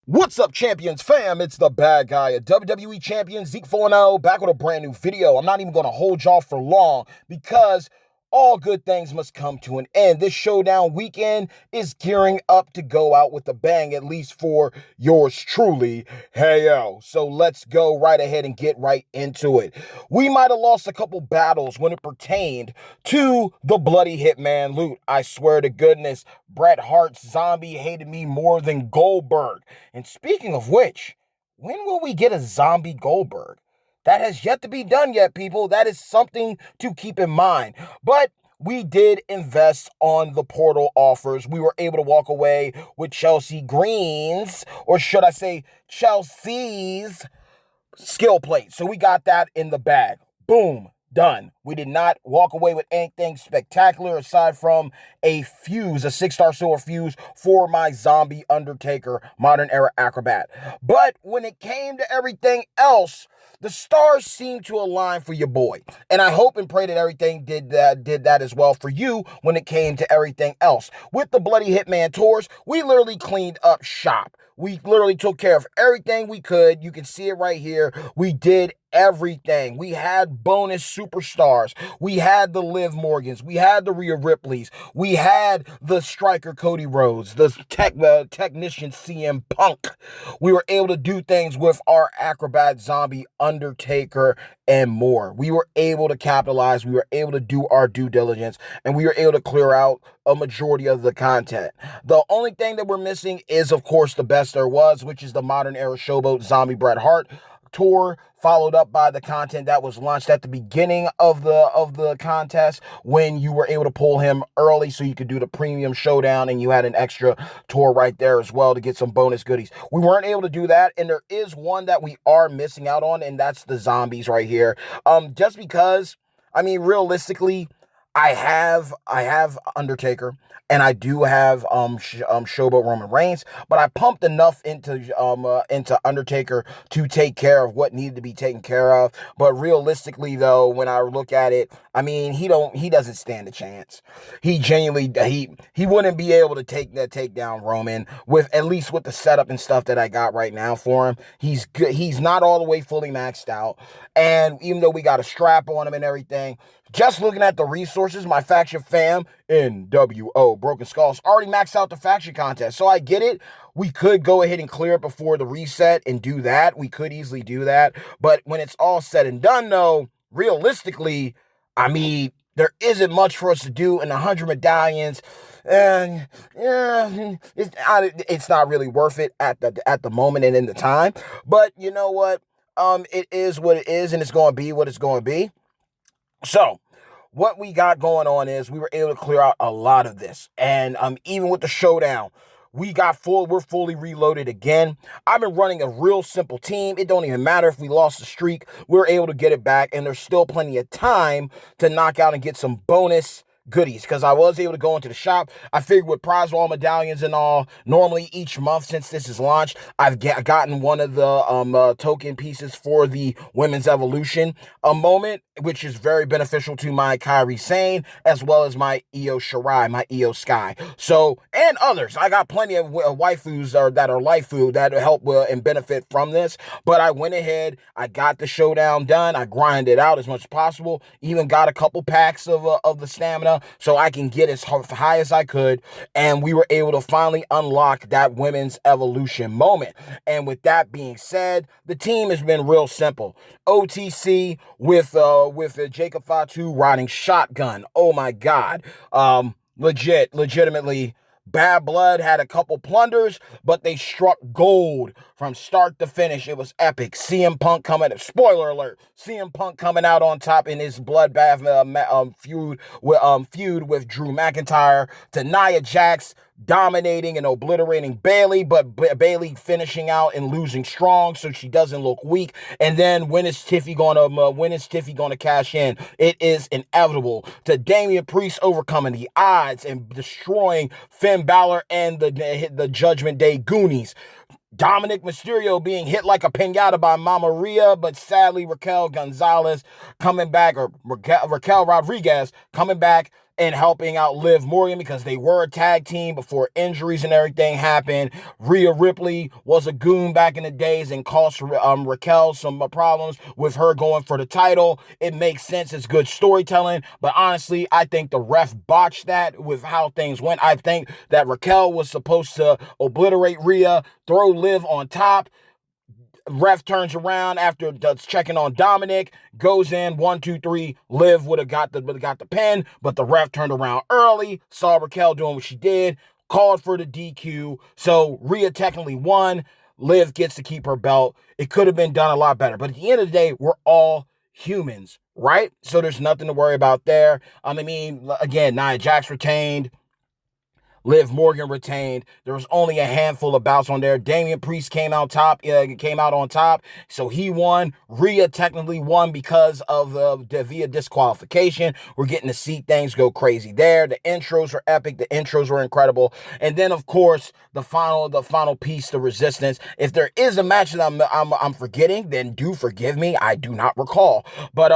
What's up, Champions fam? It's the bad guy, a WWE Champion, Zeke 4-0, back with a brand new video. I'm not even going to hold y'all for long because all good things must come to an end. This Showdown weekend is gearing up to go out with a bang, at least for yours truly. Hey, yo. So let's go right ahead and get right into it. We might have lost a couple battles when it pertained to the bloody Hitman loot. I swear to goodness, Bret Hart's zombie hated me more than Goldberg. And speaking of which, when will we get a zombie Goldberg? That has yet to be done yet, people. That is something to keep in mind. But we did invest on the portal offers. We were able to walk away with Chelsea Green's, or should I say Chelsea's skill plate. So we got that in the bag. Boom. Done. We did not walk away with anything spectacular aside from a fuse, a 6-star silver fuse for my zombie Undertaker modern era acrobat. But when it came to everything else, the stars seemed to align for your boy. And I hope and pray that everything did that as well for you when it came to everything else. With the Bloody Hitman tours, we literally cleaned up shop. We literally took care of everything we could. You can see it right here. We did everything. We had bonus superstars. We had the Liv Morgans. We had the Rhea Ripleys. We had the striker Cody Rhodes, the technician CM Punk. We were able to do things with our acrobat zombie Undertaker and more. We were able to capitalize. We were able to do our due diligence, and we were able to clear out a majority of the content. The only thing that we're missing is, of course, the best there was, which is the modern era Showboat Zombie Bret Hart tour, followed up by the content that was launched at the beginning of the contest when you were able to pull him early so you could do the premium showdown, and you had an extra tour right there as well to get some bonus goodies. We weren't able to do that, and there is one that we are missing out on, and that's the zombies right here. Just because, I mean, realistically, I have Undertaker, and I do have Showboat Roman Reigns, but I pumped enough into Undertaker to take care of what needed to be taken care of. But realistically, though, when I look at it, I mean, he doesn't stand a chance. He genuinely he wouldn't be able to take down Roman with, at least with the setup and stuff that I got right now for him. He's good. He's not all the way fully maxed out, and even though we got a strap on him and everything, just looking at the resources, my faction fam, NWO, Broken Skulls, already maxed out the faction contest. So I get it. We could go ahead and clear it before the reset and do that. We could easily do that. But when it's all said and done, though, realistically, I mean, there isn't much for us to do in 100 medallions. And yeah, it's not really worth it at the moment and in the time. But you know what? It is what it is, and it's going to be what it's going to be. So, what we got going on is we were able to clear out a lot of this. And even with the showdown, we're fully reloaded again. I've been running a real simple team. It don't even matter if we lost the streak. We're able to get it back, and there's still plenty of time to knock out and get some bonus goodies, because I was able to go into the shop. I figured with prize wall medallions and all, normally each month since this is launched, I've gotten one of the token pieces for the Women's Evolution moment, which is very beneficial to my Kairi Sane as well as my Io Shirai, my Io Sky. So, and others. I got plenty of waifus that are laifu that help and benefit from this. But I went ahead, I got the showdown done, I grinded it out as much as possible, even got a couple packs of the stamina so I can get as high as I could, and we were able to finally unlock that Women's Evolution moment. And with that being said, the team has been real simple. OTC with Jacob Fatu riding shotgun. Oh my God. Legitimately, Bad Blood had a couple plunders, but they struck gold from start to finish. It was epic. CM Punk spoiler alert, CM Punk coming out on top in his bloodbath feud with Drew McIntyre, to Nia Jax dominating and obliterating Bayley, but Bayley finishing out and losing strong so she doesn't look weak. And then when is Tiffy gonna cash in? It is inevitable. To Damian Priest overcoming the odds and destroying Finn Balor and the Judgment Day Goonies. Dominic Mysterio being hit like a piñata by Mama Rhea, but sadly Raquel Rodriguez coming back in helping out Liv Morgan because they were a tag team before injuries and everything happened. Rhea Ripley was a goon back in the days and cost Raquel some problems with her going for the title. It makes sense. It's good storytelling. But honestly, I think the ref botched that with how things went. I think that Raquel was supposed to obliterate Rhea, throw Liv on top. Ref turns around after checking on Dominic, goes in 1, 2, 3. Liv would have got the pin, but the ref turned around early, saw Raquel doing what she did, called for the DQ. So Rhea technically won. Liv gets to keep her belt. It could have been done a lot better, but at the end of the day, we're all humans, right? So there's nothing to worry about there. I mean, again, Nia Jax retained. Liv Morgan retained. There was only a handful of bouts on there. Damian Priest came out on top, so he won. Rhea technically won because of via disqualification. We're getting to see things go crazy there. The intros were epic. The intros were incredible. And then, of course, the final piece, the Resistance. If there is a match that I'm forgetting, then do forgive me. I do not recall. But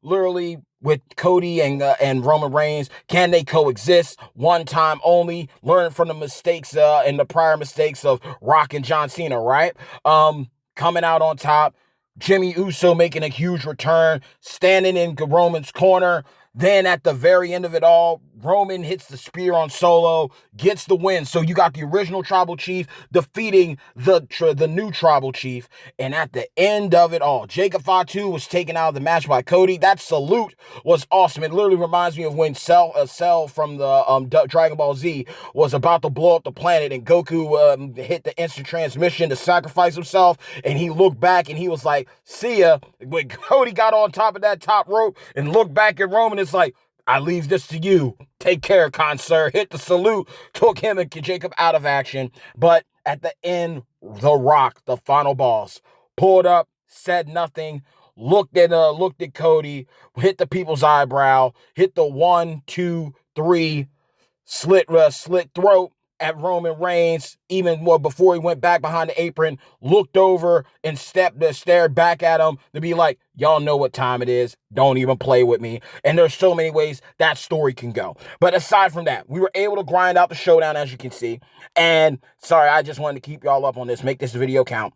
literally, with Cody and Roman Reigns, can they coexist? One time only. Learn from the mistakes and the prior mistakes of Rock and John Cena, right? Coming out on top. Jimmy Uso making a huge return, standing in Roman's corner. Then at the very end of it all, Roman hits the spear on Solo, gets the win. So you got the original Tribal Chief defeating the new Tribal Chief. And at the end of it all, Jacob Fatu was taken out of the match by Cody. That salute was awesome. It literally reminds me of when Cell from the Dragon Ball Z was about to blow up the planet and Goku hit the instant transmission to sacrifice himself. And he looked back and he was like, see ya. When Cody got on top of that top rope and looked back at Roman, it's like, I leave this to you. Take care, Consir. Hit the salute. Took him and Jacob out of action. But at the end, The Rock, the final boss, pulled up, said nothing, looked at Cody, hit the people's eyebrow, hit the 1, 2, 3, slit throat at Roman Reigns, even more before he went back behind the apron, looked over and stared back at him to be like, y'all know what time it is. Don't even play with me. And there's so many ways that story can go. But aside from that, we were able to grind out the showdown, as you can see. And sorry, I just wanted to keep y'all up on this, make this video count.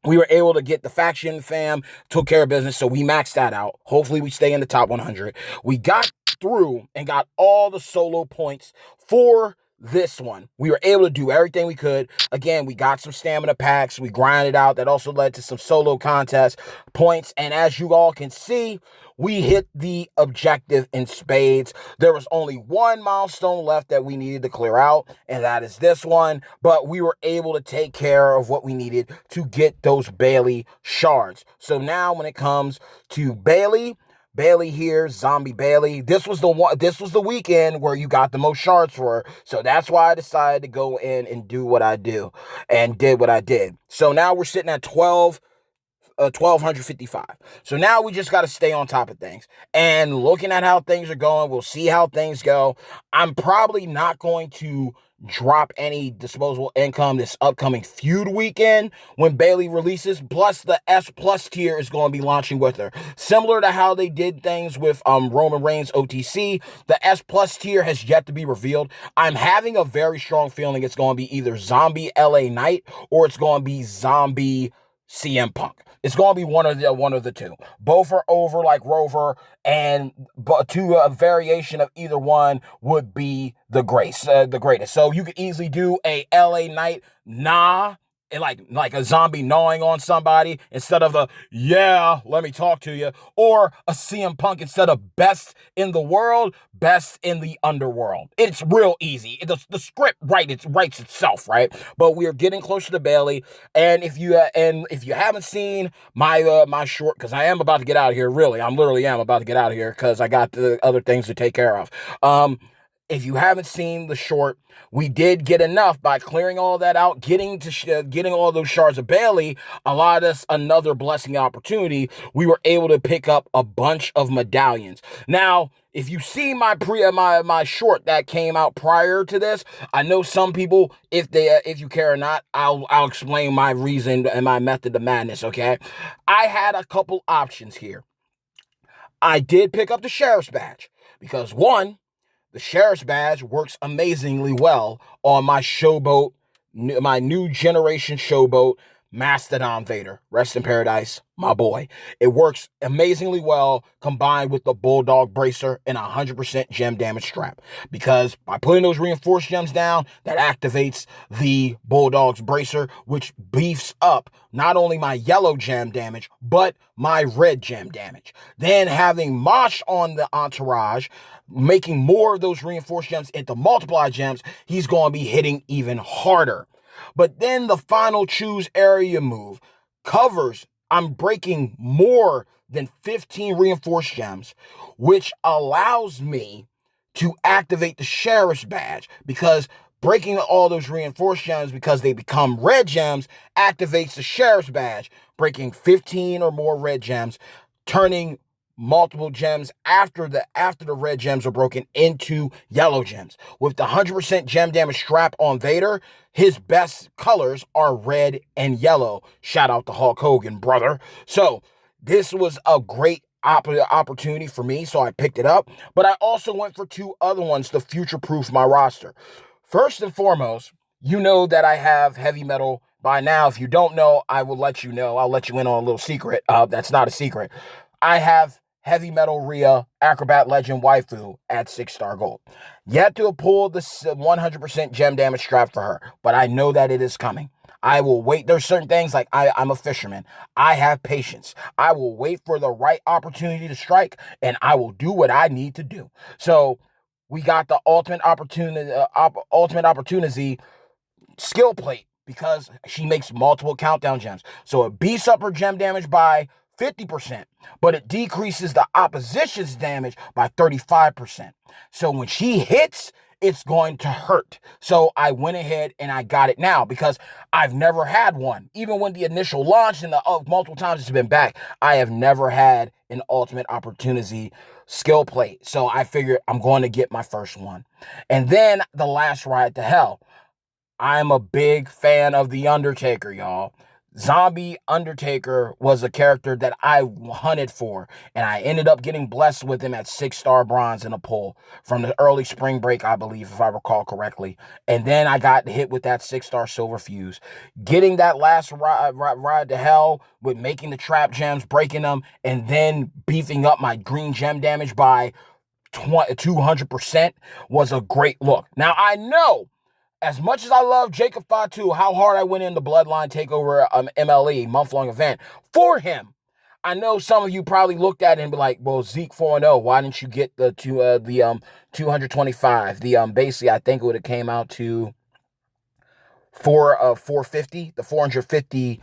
We were able to get the faction fam, took care of business, so we maxed that out. Hopefully we stay in the top 100. We got through and got all the solo points for this one. We were able to do everything we could. Again, we got some stamina packs. We grinded out. That also led to some solo contest points. And as you all can see, we hit the objective in spades. There was only one milestone left that we needed to clear out, and that is this one. But we were able to take care of what we needed to get those Bayley shards. So now when it comes to Bayley here, Zombie Bayley. This was the weekend where you got the most shards for her. So that's why I decided to go in and do what I do and did what I did. So now we're sitting at 1,255. So now we just got to stay on top of things. And looking at how things are going, we'll see how things go. I'm probably not going to drop any disposable income this upcoming Feud weekend when Bayley releases. Plus, the S Plus tier is going to be launching with her. Similar to how they did things with Roman Reigns OTC, the S Plus tier has yet to be revealed. I'm having a very strong feeling it's going to be either Zombie LA Knight or it's going to be Zombie CM Punk. It's going to be one of the two. Both are over like Rover, and to a variation of either one would be the greatest. So you could easily do a LA Knight and like a zombie gnawing on somebody instead of yeah, let me talk to you, or a CM Punk instead of best in the world, best in the underworld. It's real easy. The script writes itself, right? But we are getting closer to Bayley, and if you haven't seen my short, because I am about to get out of here. Really, I literally am about to get out of here because I got the other things to take care of. If you haven't seen the short, we did get enough by clearing all that out, getting all those shards of Bayley allowed us another blessing opportunity. We were able to pick up a bunch of medallions. Now, if you see my short that came out prior to this, I know some people, if you care or not, I'll explain my reason and my method of madness. Okay, I had a couple options here. I did pick up the sheriff's badge because one, The Sheriff's Badge works amazingly well on my showboat, my new generation showboat, Mastodon Vader. Rest in paradise, my boy. It works amazingly well combined with the Bulldog Bracer and 100% gem damage strap. Because by putting those reinforced gems down, that activates the Bulldog's Bracer, which beefs up not only my yellow gem damage, but my red gem damage. Then having Mosh on the entourage, making more of those reinforced gems into multiply gems, he's going to be hitting even harder. But then the final choose area move covers, I'm breaking more than 15 reinforced gems, which allows me to activate the Sheriff's Badge, because breaking all those reinforced gems, because they become red gems, activates the Sheriff's Badge, breaking 15 or more red gems, turning multiple gems after the red gems are broken into yellow gems. With the 100% gem damage strap on Vader, his best colors are red and yellow. Shout out to Hulk Hogan, brother. So this was a great opportunity for me, so I picked it up. But I also went for two other ones to future-proof my roster. First and foremost, you know that I have heavy metal by now. If you don't know, I will let you know. I'll let you in on a little secret. That's not a secret. I have Heavy Metal Rhea Acrobat Legend Waifu at 6-star gold. Yet to pull the 100% gem damage strap for her, but I know that it is coming. I will wait. There's certain things, like I'm a fisherman. I have patience. I will wait for the right opportunity to strike, and I will do what I need to do. So we got the ultimate opportunity skill plate, because she makes multiple countdown gems. So it beefs up her gem damage by 50%, but it decreases the opposition's damage by 35%. So when she hits, it's going to hurt. So I went ahead and I got it now, because I've never had one. Even when the initial launch and the multiple times it's been back, I have never had an ultimate opportunity skill plate. So I figured I'm going to get my first one. And then the last ride to hell. I'm a big fan of The Undertaker, y'all. Zombie Undertaker was a character that I hunted for, and I ended up getting blessed with him at 6-star bronze in a pull from the early spring break, I believe, if I recall correctly. And then I got hit with that 6-star silver fuse. Getting that last ride to hell with making the trap gems, breaking them, and then beefing up my green gem damage by 200% was a great look. Now, I know, as much as I love Jacob Fatu, how hard I went in the Bloodline Takeover MLE, month-long event, for him, I know some of you probably looked at it and be like, well, Zeke 4-0, why didn't you get the 225? Basically, I think it would have came out to 450, the 450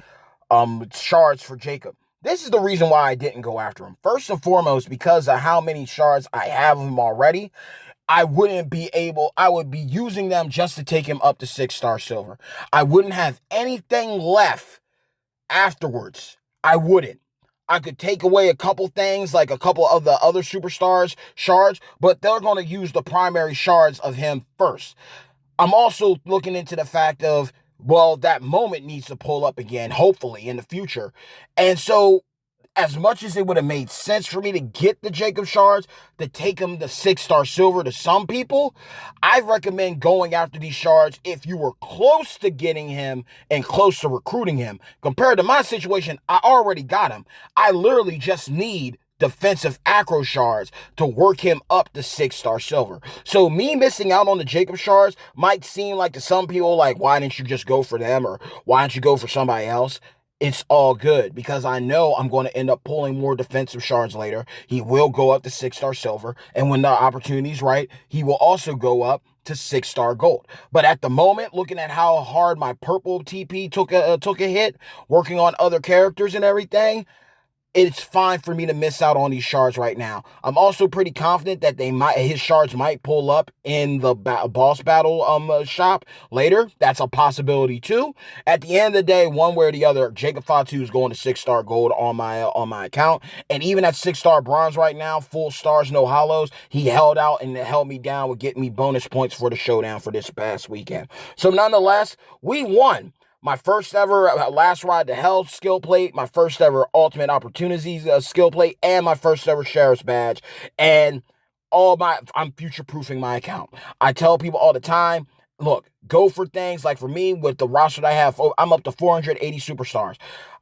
shards for Jacob. This is the reason why I didn't go after him. First and foremost, because of how many shards I have of him already. I would be using them just to take him up to 6-star silver. I wouldn't have anything left afterwards. I wouldn't. I could take away a couple things, like a couple of the other superstars shards, but they're going to use the primary shards of him first. I'm also looking into the fact of, well, that moment needs to pull up again, hopefully, in the future. And so, as much as it would have made sense for me to get the Jacob shards to take him to 6-star silver to some people, I recommend going after these shards if you were close to getting him and close to recruiting him. Compared to my situation, I already got him. I literally just need defensive acro shards to work him up to 6-star silver. So me missing out on the Jacob shards might seem like to some people like, why didn't you just go for them, or why didn't you go for somebody else? It's all good, because I know I'm going to end up pulling more defensive shards later. He will go up to 6-star silver, and when the opportunity's right, he will also go up to 6-star gold. But at the moment, looking at how hard my purple TP took a hit, working on other characters and everything, it's fine for me to miss out on these shards right now. I'm also pretty confident that his shards might pull up in the boss battle shop later. That's a possibility too. At the end of the day, one way or the other, Jacob Fatu is going to 6-star gold on my account. And even at 6-star bronze right now, full stars, no hollows, he held out and held me down with getting me bonus points for the showdown for this past weekend. So nonetheless, we won. My first ever last ride to hell skill plate, my first ever ultimate opportunities skill plate, and my first ever Sheriff's Badge. And I'm future-proofing my account. I tell people all the time, look, go for things like for me with the roster that I have, I'm up to 480 superstars.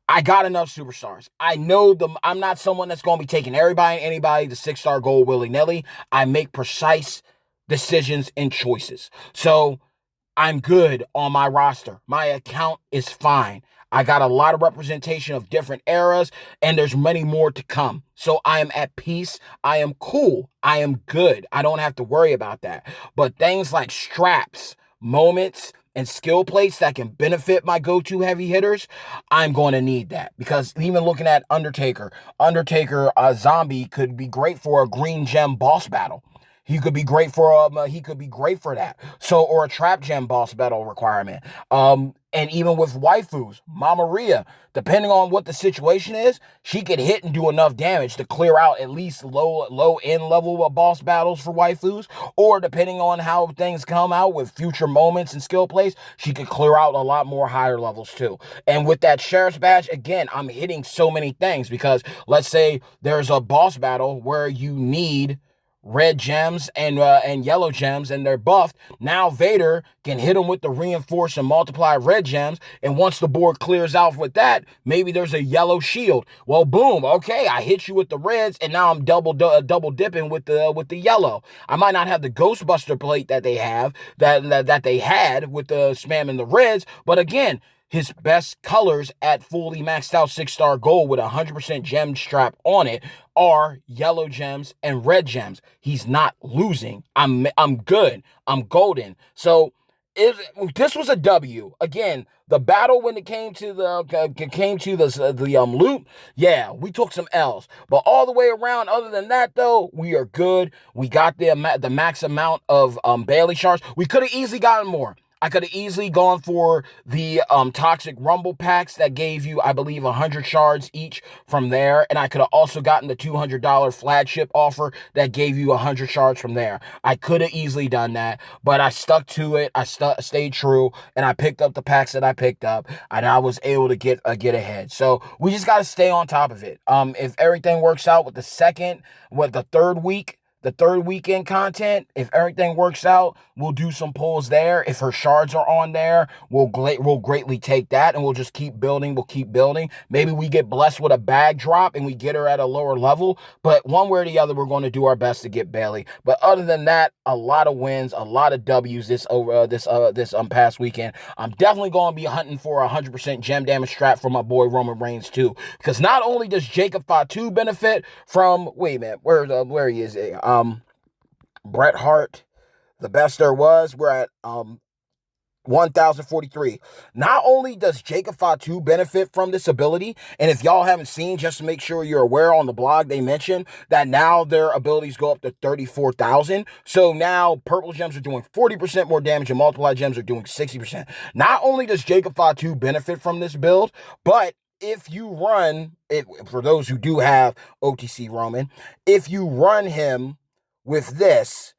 I got enough superstars. I know I'm not someone that's going to be taking everybody and anybody to 6-star gold willy-nilly. I make precise decisions and choices. So I'm good on my roster. My account is fine. I got a lot of representation of different eras, and there's many more to come. So I am at peace. I am cool. I am good. I don't have to worry about that. But things like straps, moments, and skill plates that can benefit my go-to heavy hitters, I'm going to need that. Because even looking at Undertaker, Zombie could be great for a green gem boss battle. He could be great for that. So, or a trap gem boss battle requirement. And even with waifus, Mama Rhea, depending on what the situation is, she could hit and do enough damage to clear out at least low end level of boss battles for waifus. Or depending on how things come out with future moments and skill plays, she could clear out a lot more higher levels too. And with that sheriff's badge, again, I'm hitting so many things because let's say there's a boss battle where you need red gems and yellow gems, and they're buffed. Now Vader can hit them with the reinforce and multiply red gems, and once the board clears out with that, maybe there's a yellow shield. Well, boom, okay, I hit you with the reds, and now I'm double dipping with the yellow. I might not have the Ghostbuster plate that they have that they had with the spamming the reds, but again, his best colors at fully maxed out 6-star gold with 100% gem strap on it are yellow gems and red gems. He's not losing. I'm good. I'm golden. So this was a W. Again, the battle when it came to the loot, yeah, we took some L's. But all the way around, other than that, though, we are good. We got the max amount of Bailey shards. We could have easily gotten more. I could have easily gone for the Toxic Rumble packs that gave you, I believe, 100 shards each from there. And I could have also gotten the $200 flagship offer that gave you 100 shards from there. I could have easily done that, but I stuck to it. I stayed true, and I picked up the packs that I picked up, and I was able to get ahead. So we just got to stay on top of it. If everything works out with the third weekend content, if everything works out, we'll do some pulls there. If her shards are on there, we'll greatly take that, and we'll just keep building. We'll keep building. Maybe we get blessed with a bag drop and we get her at a lower level, but one way or the other, we're going to do our best to get Bailey. But other than that, a lot of wins, a lot of W's this past weekend. I'm definitely going to be hunting for 100% gem damage strap for my boy Roman Reigns too, because not only does Jacob Fatu benefit from, wait a minute, where he is, Bret Hart, the best there was. We're at 1043. Not only does Jacob Fatu benefit from this ability, and if y'all haven't seen, just to make sure you're aware, on the blog they mentioned that now their abilities go up to 34,000. So now purple gems are doing 40% more damage and multiplied gems are doing 60%. Not only does Jacob Fatu benefit from this build, but if you run it, for those who do have OTC Roman, if you run him with this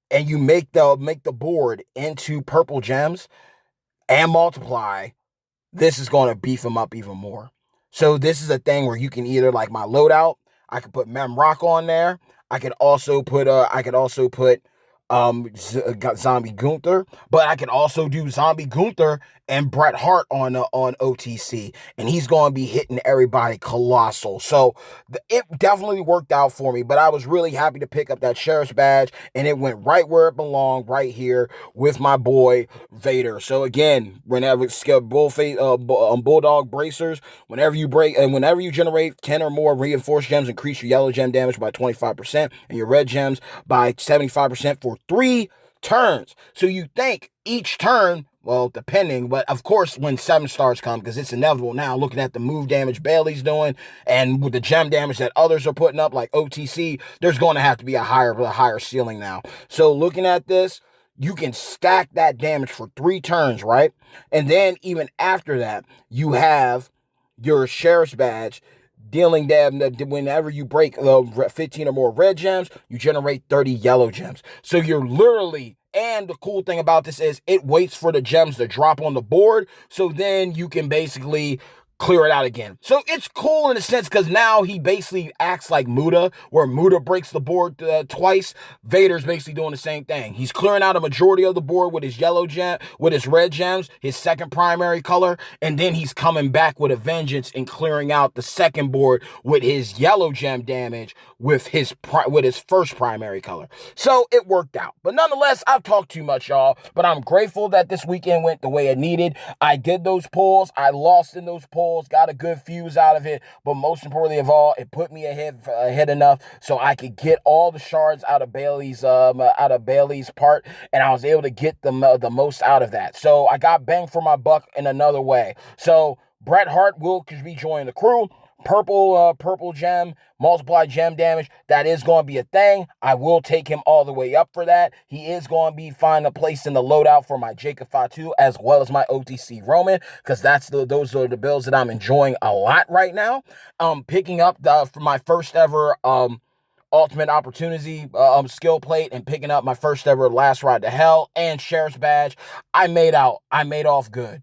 and you make the board into purple gems and multiply, this is going to beef him up even more. So this is a thing where you can either, like my loadout, I could put Mem Rock on there. I could also put Zombie Gunther, but I can also do Zombie Gunther and Bret Hart on OTC, and he's going to be hitting everybody colossal. So it definitely worked out for me, but I was really happy to pick up that Sheriff's badge, and it went right where it belonged, right here with my boy Vader. So again, whenever Bulldog bracers, whenever you break and whenever you generate 10 or more reinforced gems, increase your yellow gem damage by 25% and your red gems by 75% for 3 turns. So you think each turn, well, depending, but of course when 7 stars come, because it's inevitable now, looking at the move damage Bailey's doing and with the gem damage that others are putting up like OTC, there's going to have to be a higher ceiling now. So looking at this, you can stack that damage for 3 turns, right? And then even after that, you have your Sheriff's badge dealing them whenever you break 15 or more red gems, you generate 30 yellow gems. So you're literally, and the cool thing about this is it waits for the gems to drop on the board, so then you can basically clear it out again. So it's cool in a sense because now he basically acts like Muda, where Muda breaks the board twice. Vader's basically doing the same thing. He's clearing out a majority of the board with his yellow gem, with his red gems, his second primary color, and then he's coming back with a vengeance and clearing out the second board with his yellow gem damage with his first primary color. So it worked out. But nonetheless, I've talked too much, y'all. But I'm grateful that this weekend went the way it needed. I did those pulls. I lost in those pulls, got a good fuse out of it. But most importantly of all, it put me ahead enough so I could get all the shards out of Bailey's part, and I was able to get the most out of that. So I got bang for my buck in another way. So Bret Hart will be joining the crew. Purple gem, multiply gem damage. That is going to be a thing. I will take him all the way up for that. He is going to be finding a place in the loadout for my Jacob Fatu as well as my OTC Roman, because those are the builds that I'm enjoying a lot right now. Picking up for my first ever Ultimate Opportunity skill plate and picking up my first ever Last Ride to Hell and Sheriff's Badge. I made off good.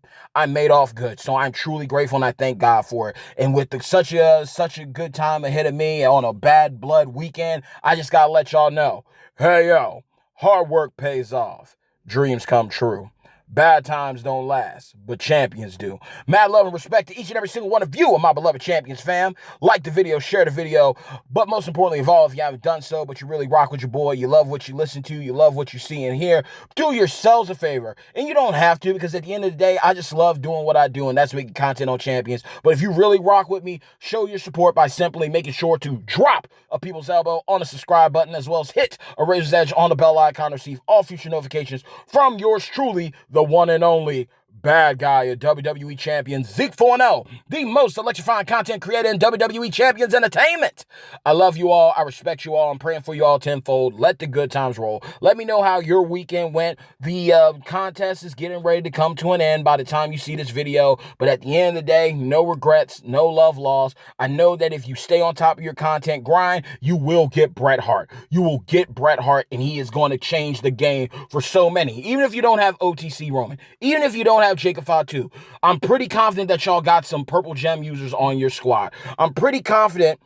So I'm truly grateful and I thank God for it. And with such a good time ahead of me on a bad blood weekend, I just gotta let y'all know, hey yo, hard work pays off. Dreams come true. Bad times don't last, but champions do. Mad love and respect to each and every single one of you, my beloved champions fam. Like the video, share the video, but most importantly of all, if you haven't done so, but you really rock with your boy, you love what you listen to, you love what you see and hear, do yourselves a favor. And you don't have to, because at the end of the day, I just love doing what I do, and that's making content on champions. But if you really rock with me, show your support by simply making sure to drop a people's elbow on the subscribe button, as well as hit a razor's edge on the bell icon to receive all future notifications from yours truly, the one and only bad guy, a WWE champion, Zeke 4-0, the most electrifying content creator in WWE Champions Entertainment. I love you all. I respect you all. I'm praying for you all tenfold. Let the good times roll. Let me know how your weekend went. The contest is getting ready to come to an end by the time you see this video. But at the end of the day, no regrets, no love lost. I know that if you stay on top of your content grind, you will get Bret Hart. You will get Bret Hart, and he is going to change the game for so many. Even if you don't have OTC Roman, even if you don't have Jacob Fatu, I'm pretty confident that y'all got some purple gem users on your squad. I'm pretty confident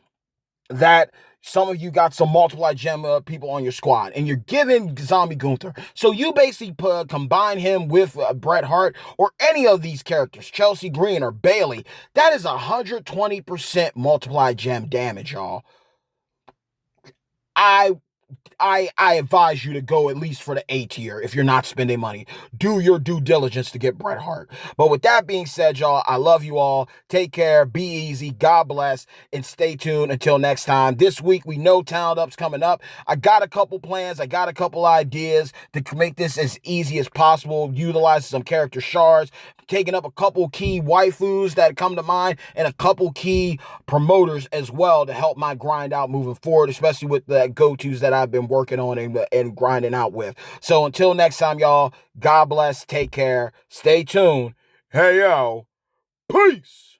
that some of you got some multiply gem people on your squad, and you're giving Zombie Gunther. So you basically combine him with Bret Hart or any of these characters, Chelsea Green or Bailey. That is 120% multiply gem damage, y'all. I advise you to go at least for the A tier if you're not spending money. Do your due diligence to get Bret Hart. But with that being said, y'all, I love you all. Take care. Be easy. God bless. And stay tuned until next time. This week, we know Talent Up's coming up. I got a couple plans. I got a couple ideas to make this as easy as possible. Utilize some character shards. Taking up a couple key waifus that come to mind and a couple key promoters as well to help my grind out moving forward, especially with the go-tos that I've been working on and grinding out with. So until next time, y'all, God bless, take care, stay tuned. Hey, yo, peace.